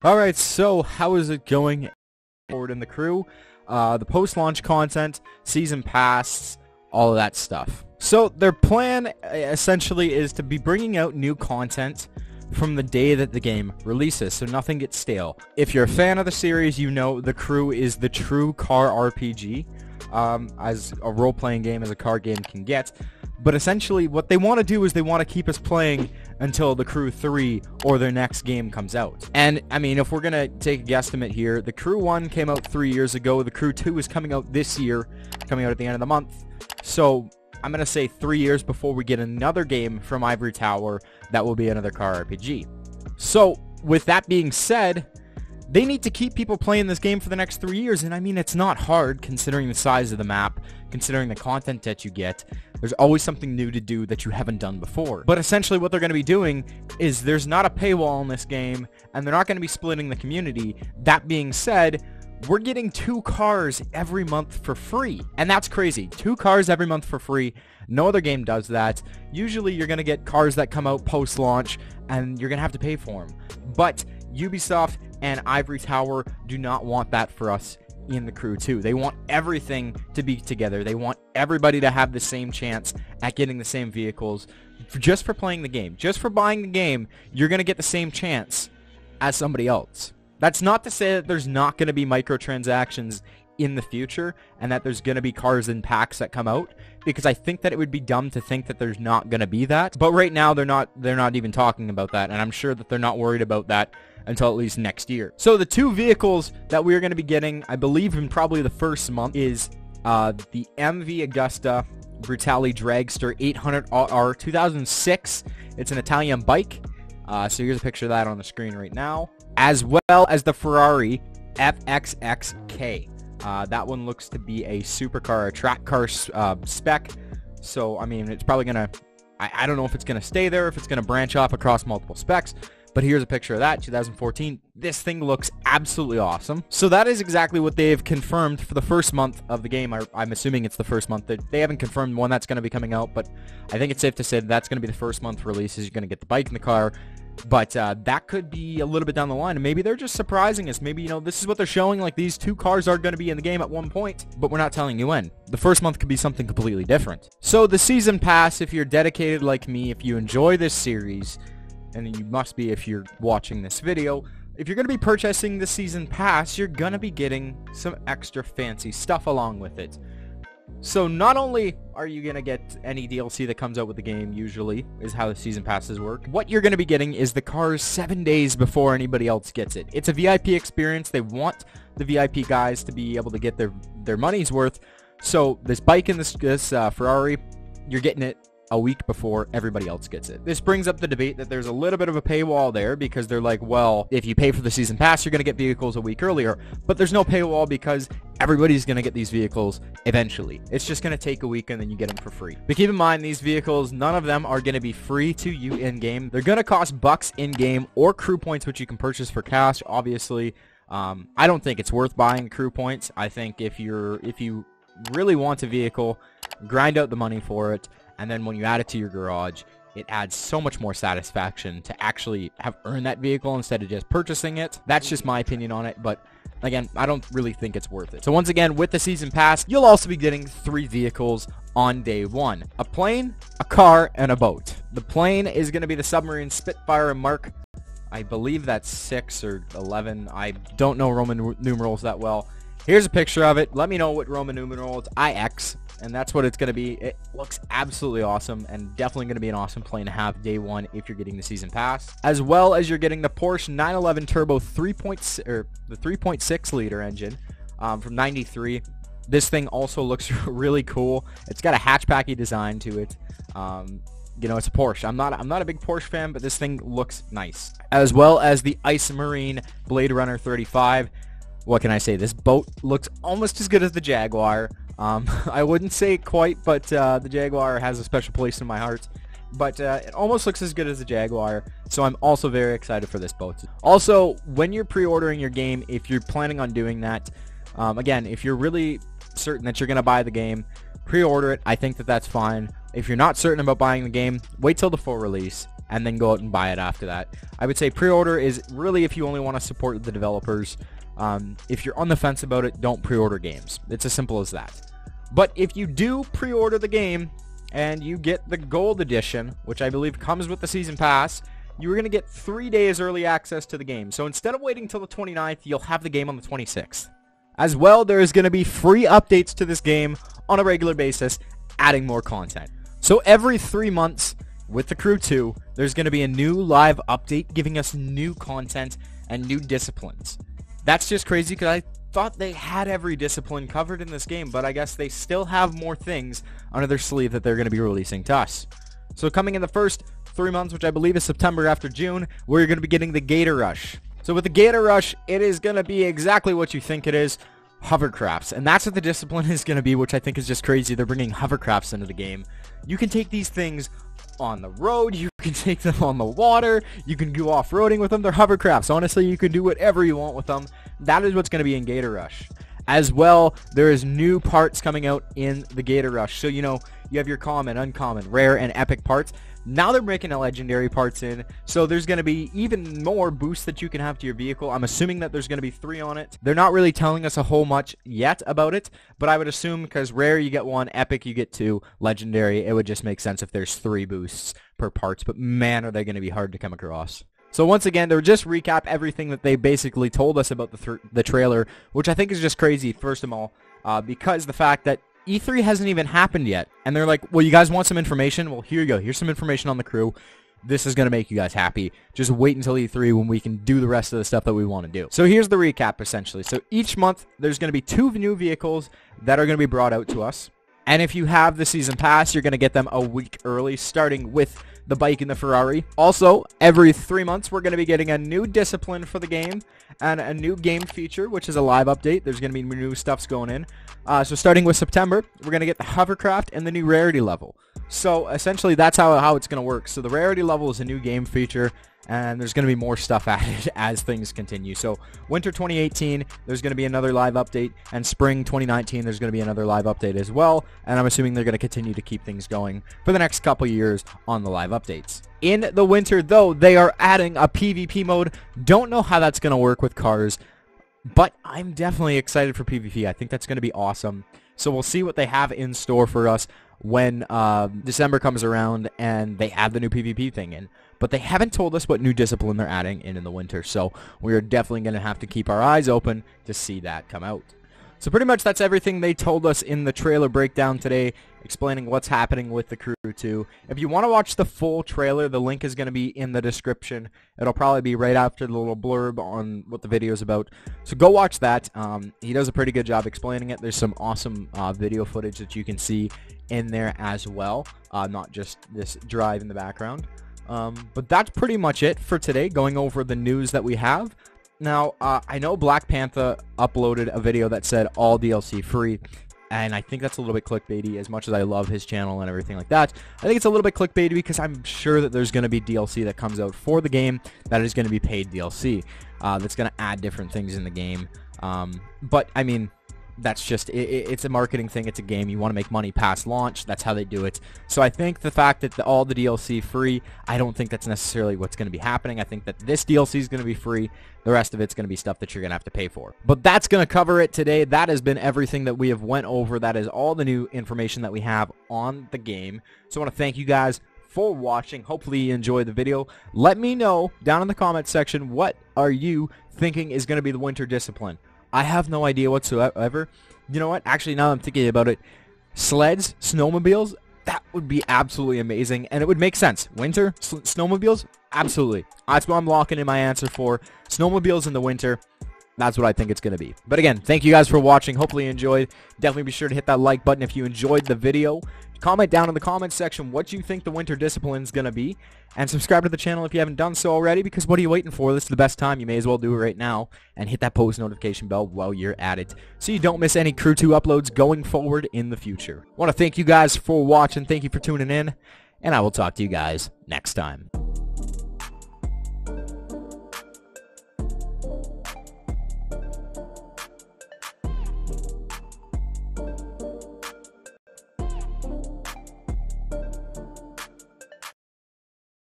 Alright, so how is it going forward in the crew? The post-launch content, season pass, all of that stuff. So their plan essentially is to be bringing out new content from the day that the game releases, so nothing gets stale. If you're a fan of the series, you know the crew is the true car RPG, as a role-playing game as a car game can get. But essentially what they want to do is they want to keep us playing until the Crew 3 or their next game comes out. And I mean, if we're going to take a guesstimate here, the Crew 1 came out 3 years ago, the Crew 2 is coming out this year, coming out at the end of the month. So I'm going to say 3 years before we get another game from Ivory Tower that will be another car RPG. So with that being said, they need to keep people playing this game for the next 3 years, and I mean, it's not hard considering the size of the map, considering the content that you get. There's always something new to do that you haven't done before. But essentially what they're going to be doing is there's not a paywall in this game, and they're not going to be splitting the community. That being said, we're getting 2 cars every month for free, and that's crazy. 2 cars every month for free. No other game does that. Usually you're going to get cars that come out post-launch, and you're going to have to pay for them. But Ubisoft and Ivory Tower do not want that for us in the Crew 2. They want everything to be together. They want everybody to have the same chance at getting the same vehicles just for playing the game. Just for buying the game, you're going to get the same chance as somebody else. That's not to say that there's not going to be microtransactions in the future and that there's going to be cars in packs that come out, because I think that it would be dumb to think that there's not going to be that. But right now they're not even talking about that, and I'm sure that they're not worried about that until at least next year. So the 2 vehicles that we're going to be getting, I believe in probably the first month, is the MV Augusta Brutale Dragster 800R 2006. It's an Italian bike. So here's a picture of that on the screen right now, as well as the Ferrari FXXK. That one looks to be a supercar, a track car spec. So, I mean, it's probably going to... I don't know if it's going to stay there, if it's going to branch off across multiple specs. But here's a picture of that, 2014. This thing looks absolutely awesome. So that is exactly what they've confirmed for the first month of the game. I'm assuming it's the first month. They haven't confirmed when that's going to be coming out, but I think it's safe to say that that's going to be the first month releases. You're going to get the bike in the car. But that could be a little bit down the line, and maybe they're just surprising us. Maybe, you know, this is what they're showing, like these 2 cars are going to be in the game at one point, but we're not telling you when. The first month could be something completely different. So the season pass, if you're dedicated like me, if you enjoy this series, and you must be if you're watching this video, if you're going to be purchasing the season pass, you're going to be getting some extra fancy stuff along with it. So not only are you going to get any DLC that comes out with the game, usually, is how the season passes work. What you're going to be getting is the cars 7 days before anybody else gets it. It's a VIP experience. They want the VIP guys to be able to get their money's worth. So this bike and this Ferrari, you're getting it a week before everybody else gets it. This brings up the debate that there's a little bit of a paywall there, because they're like, well, if you pay for the season pass, you're going to get vehicles a week earlier. But there's no paywall because everybody's going to get these vehicles eventually. It's just going to take a week and then you get them for free. But keep in mind, these vehicles, none of them are going to be free to you in-game. They're going to cost bucks in-game or crew points, which you can purchase for cash, obviously. I don't think it's worth buying crew points. I think if you really want a vehicle, grind out the money for it, and then when you add it to your garage, it adds so much more satisfaction to actually have earned that vehicle instead of just purchasing it. That's just my opinion on it, but again, I don't really think it's worth it. So once again, with the season pass, you'll also be getting 3 vehicles on day 1. A plane, a car, and a boat. The plane is going to be the submarine Spitfire Mark, I believe that's 6 or 11. I don't know Roman numerals that well. Here's a picture of it. Let me know what Roman numeral it's. IX. And that's what it's going to be. It looks absolutely awesome, and definitely going to be an awesome plane to have day 1 if you're getting the season pass. As well as you're getting the Porsche 911 Turbo 3.6 liter engine from '93. This thing also looks really cool. It's got a hatchbacky design to it. You know, it's a Porsche. I'm not a big Porsche fan, but this thing looks nice. As well as the Ice Marine Blade Runner 35. What can I say? This boat looks almost as good as the Jaguar. I wouldn't say quite, but the Jaguar has a special place in my heart. But it almost looks as good as the Jaguar, so I'm also very excited for this boat. Also, when you're pre-ordering your game, if you're planning on doing that, again, if you're really certain that you're going to buy the game, pre-order it. I think that that's fine. If you're not certain about buying the game, wait till the full release. and then go out and buy it after that. I would say pre-order is really if you only want to support the developers. If you're on the fence about it, don't pre-order games. It's as simple as that. But if you do pre-order the game and you get the gold edition, which I believe comes with the season pass, you're going to get 3 days early access to the game. So instead of waiting till the 29th, you'll have the game on the 26th. As well, there is going to be free updates to this game on a regular basis, adding more content. So every 3 months with the Crew 2, there's going to be a new live update giving us new content and new disciplines. That's just crazy because I thought they had every discipline covered in this game, but I guess they still have more things under their sleeve that they're going to be releasing to us. So coming in the first 3 months, which I believe is September after June, we're going to be getting the Gator Rush. So with the Gator Rush, it is going to be exactly what you think it is, hovercrafts. And that's what the discipline is going to be, which I think is just crazy. They're bringing hovercrafts into the game. You can take these things on the road, you can take them on the water, you can go off-roading with them. They're hovercrafts. Honestly, you can do whatever you want with them. That is what's going to be in Gator Rush. As well, there is new parts coming out in the Gator Rush. So, you know, you have your common, uncommon, rare, and epic parts. Now they're making a legendary parts in, so there's going to be even more boosts that you can have to your vehicle. I'm assuming that there's going to be 3 on it. They're not really telling us a whole much yet about it, but I would assume because rare you get 1, epic you get 2, legendary, it would just make sense if there's 3 boosts per parts, but man, are they going to be hard to come across. So once again, they'll just recap everything that they basically told us about the trailer, which I think is just crazy, first of all, because the fact that E3 hasn't even happened yet, and they're like, well, you guys want some information? Well, here you go. Here's some information on the Crew. This is going to make you guys happy. Just wait until E3 when we can do the rest of the stuff that we want to do. So here's the recap, essentially. So each month, there's going to be 2 new vehicles that are going to be brought out to us. And if you have the season pass, you're going to get them a week early, starting with the bike and the Ferrari. Also, every 3 months, we're going to be getting a new discipline for the game and a new game feature, which is a live update. There's going to be new stuffs going in. So starting with September, we're going to get the hovercraft and the new rarity level. So essentially, that's how it's going to work. So the rarity level is a new game feature, and there's going to be more stuff added as things continue. So winter 2018, there's going to be another live update, and spring 2019, there's going to be another live update as well, and I'm assuming they're going to continue to keep things going for the next couple years on the live updates. In the winter, though, they are adding a PvP mode. Don't know how that's going to work with cars, but I'm definitely excited for PvP. I think that's going to be awesome. So we'll see what they have in store for us when December comes around and they add the new PvP thing in. But they haven't told us what new discipline they're adding in the winter, so we are definitely going to have to keep our eyes open to see that come out. So pretty much that's everything they told us in the trailer breakdown today, explaining what's happening with the Crew 2. If you want to watch the full trailer, the link is going to be in the description. It'll probably be right after the little blurb on what the video is about. So go watch that. He does a pretty good job explaining it. There's some awesome video footage that you can see in there as well, not just this drive in the background. But that's pretty much it for today, going over the news that we have. Now, I know Black Panther uploaded a video that said all DLC free, and I think that's a little bit clickbaity. As much as I love his channel and everything like that, I think it's a little bit clickbaity because I'm sure that there's going to be DLC that comes out for the game that is going to be paid DLC, that's going to add different things in the game. But, I mean, that's just, it's a marketing thing. It's a game. You want to make money past launch. That's how they do it. So I think the fact that all the DLC free, I don't think that's necessarily what's going to be happening. I think that this DLC is going to be free. The rest of it's going to be stuff that you're going to have to pay for. But that's going to cover it today. That has been everything that we have went over. That is all the new information that we have on the game. So I want to thank you guys for watching. Hopefully you enjoyed the video. Let me know down in the comments section, what are you thinking is going to be the winter discipline? I have no idea whatsoever. You know what? Actually, now that I'm thinking about it, sleds, snowmobiles, that would be absolutely amazing, and it would make sense. Winter, snowmobiles, absolutely. That's what I'm locking in my answer for. Snowmobiles in the winter, that's what I think it's going to be. But again, thank you guys for watching. Hopefully you enjoyed. Definitely be sure to hit that like button if you enjoyed the video. Comment down in the comments section what you think the winter discipline is going to be. And subscribe to the channel if you haven't done so already, because what are you waiting for? This is the best time. You may as well do it right now. And hit that post notification bell while you're at it, so you don't miss any Crew 2 uploads going forward in the future. I want to thank you guys for watching. Thank you for tuning in. And I will talk to you guys next time.